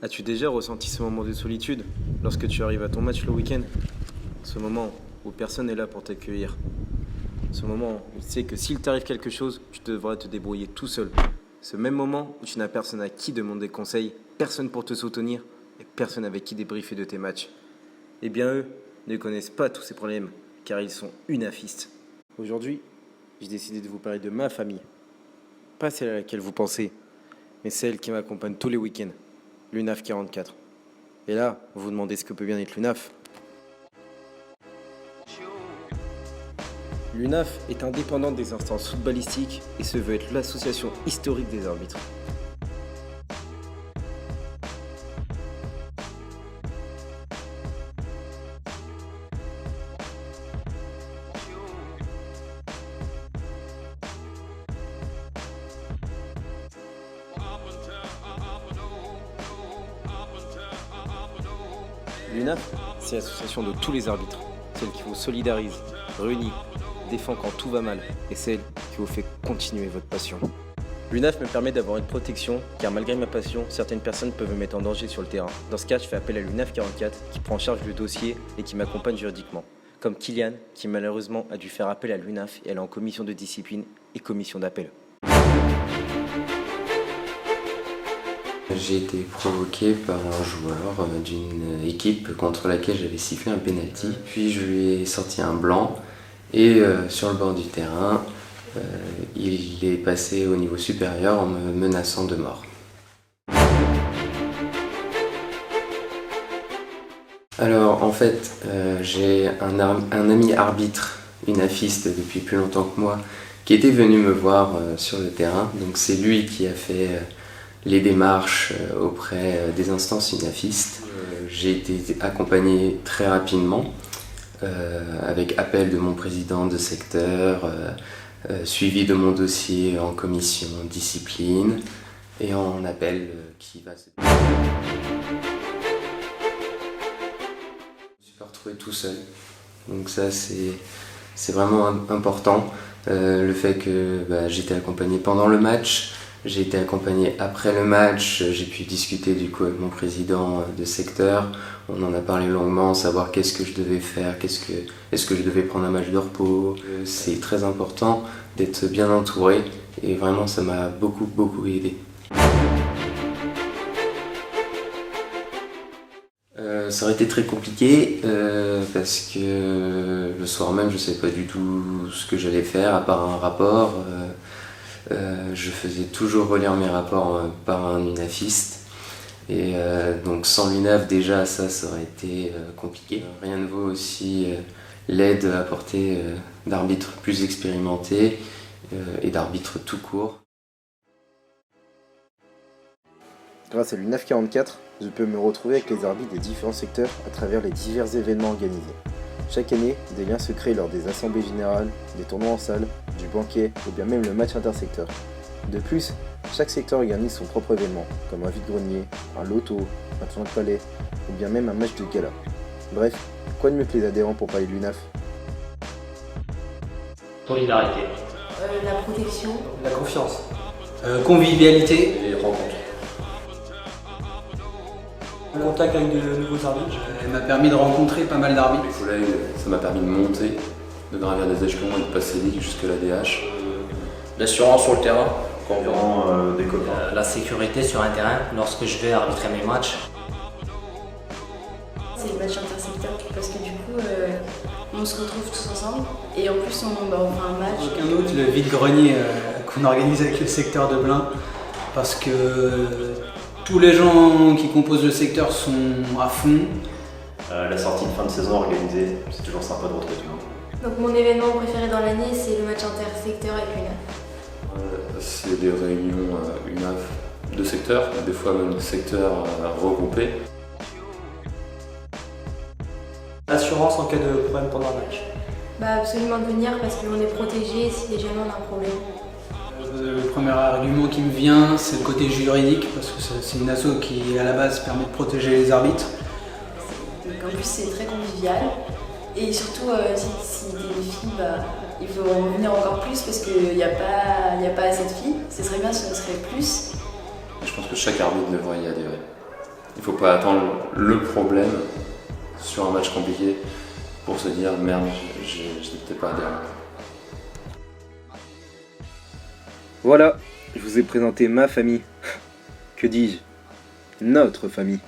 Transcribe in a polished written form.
As-tu déjà ressenti ce moment de solitude lorsque tu arrives à ton match le week-end? Ce moment où personne n'est là pour t'accueillir. Ce moment où tu sais que s'il t'arrive quelque chose, tu devras te débrouiller tout seul. Ce même moment où tu n'as personne à qui demander conseil, personne pour te soutenir et personne avec qui débriefer de tes matchs. Eh bien eux ne connaissent pas tous ces problèmes car ils sont unafistes. Aujourd'hui, j'ai décidé de vous parler de ma famille. Pas celle à laquelle vous pensez, mais celle qui m'accompagne tous les week-ends. L'UNAF 44. Et là, vous vous demandez ce que peut bien être l'UNAF. L'UNAF est indépendante des instances footballistiques et se veut être l'association historique des arbitres. L'UNAF, c'est l'association de tous les arbitres, celle qui vous solidarise, réunit, défend quand tout va mal et celle qui vous fait continuer votre passion. L'UNAF me permet d'avoir une protection car malgré ma passion, certaines personnes peuvent me mettre en danger sur le terrain. Dans ce cas, je fais appel à l'UNAF 44 qui prend en charge le dossier et qui m'accompagne juridiquement. Comme Kylian qui malheureusement a dû faire appel à l'UNAF et elle est en commission de discipline et commission d'appel. J'ai été provoqué par un joueur d'une équipe contre laquelle j'avais sifflé un penalty. Puis je lui ai sorti un blanc et sur le bord du terrain, il est passé au niveau supérieur en me menaçant de mort. Alors en fait, j'ai un ami arbitre, unafiste depuis plus longtemps que moi, qui était venu me voir sur le terrain. Donc c'est lui qui a fait les démarches auprès des instances unafistes. J'ai été accompagné très rapidement avec appel de mon président de secteur, suivi de mon dossier en commission discipline et en appel qui va se... Je me suis pas retrouvé tout seul, donc ça c'est vraiment important. Le fait que j'étais accompagné pendant le match, j'ai été accompagné après le match, j'ai pu discuter du coup avec mon président de secteur, on en a parlé longuement, savoir qu'est-ce que je devais faire, est-ce que je devais prendre un match de repos. C'est très important d'être bien entouré et vraiment ça m'a beaucoup aidé. Ça aurait été très compliqué parce que le soir même je ne savais pas du tout ce que j'allais faire à part un rapport. Je faisais toujours relire mes rapports par un unafiste et donc sans l'UNAF déjà ça aurait été compliqué. Rien ne vaut aussi l'aide apportée d'arbitres plus expérimentés et d'arbitres tout court. Grâce à l'UNAF 44, je peux me retrouver avec les arbitres des différents secteurs à travers les divers événements organisés. Chaque année, des liens se créent lors des assemblées générales, des tournois en salle, du banquet ou bien même le match intersecteur. De plus, chaque secteur organise son propre événement, comme un vide-grenier, un loto, un tournoi de palais ou bien même un match de gala. Bref, quoi de mieux que les adhérents pour parler de l'UNAF? Solidarité. La protection. La confiance. Convivialité. Et rencontres. Le contact avec de nouveaux arbitres. Elle m'a permis de rencontrer pas mal d'arbitres. Les collègues, ça m'a permis de monter, de gravir des échelons et de passer ligue jusqu'à la DH. L'assurance sur le terrain. Environ des copains. La sécurité sur un terrain lorsque je vais arbitrer mes matchs. C'est le match intersecteur parce que du coup on se retrouve tous ensemble et en plus on fait un match. Aucun autre, le vide-grenier qu'on organise avec le secteur de Blain parce que tous les gens qui composent le secteur sont à fond. La sortie de fin de saison organisée, c'est toujours sympa de retrouver tout le monde. Donc mon événement préféré dans l'année c'est le match intersecteur avec l'UNAF. C'est des réunions UNAF de secteurs, des fois même de secteurs regroupés. L'assurance en cas de problème pendant un match. Absolument de venir parce qu'on est protégé si déjà on a un problème. Le premier argument qui me vient, c'est le côté juridique, parce que c'est une asso qui, à la base, permet de protéger les arbitres. Donc en plus, c'est très convivial. Et surtout, si t'es une fille, il faut en venir encore plus parce qu'il n'y a pas assez de filles. Ce serait bien si on serait plus. Je pense que chaque arbitre devrait y adhérer. Il faut pas attendre le problème sur un match compliqué pour se dire merde, j'étais peut-être pas derrière. Voilà, je vous ai présenté ma famille. Que dis-je? Notre famille.